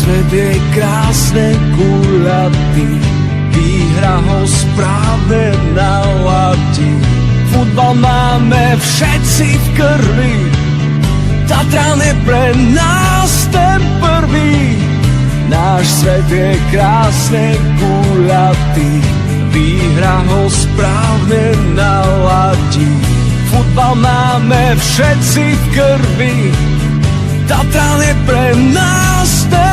svet je krásne guľatý, výhra ho správne naladí. Futbal máme všetci v krvi, Tatran je pre nás ten prvý. Náš svet je krásne guľatý, výhra ho správne naladí. Futbal máme všetci v krvi, Tatran je pre nás ten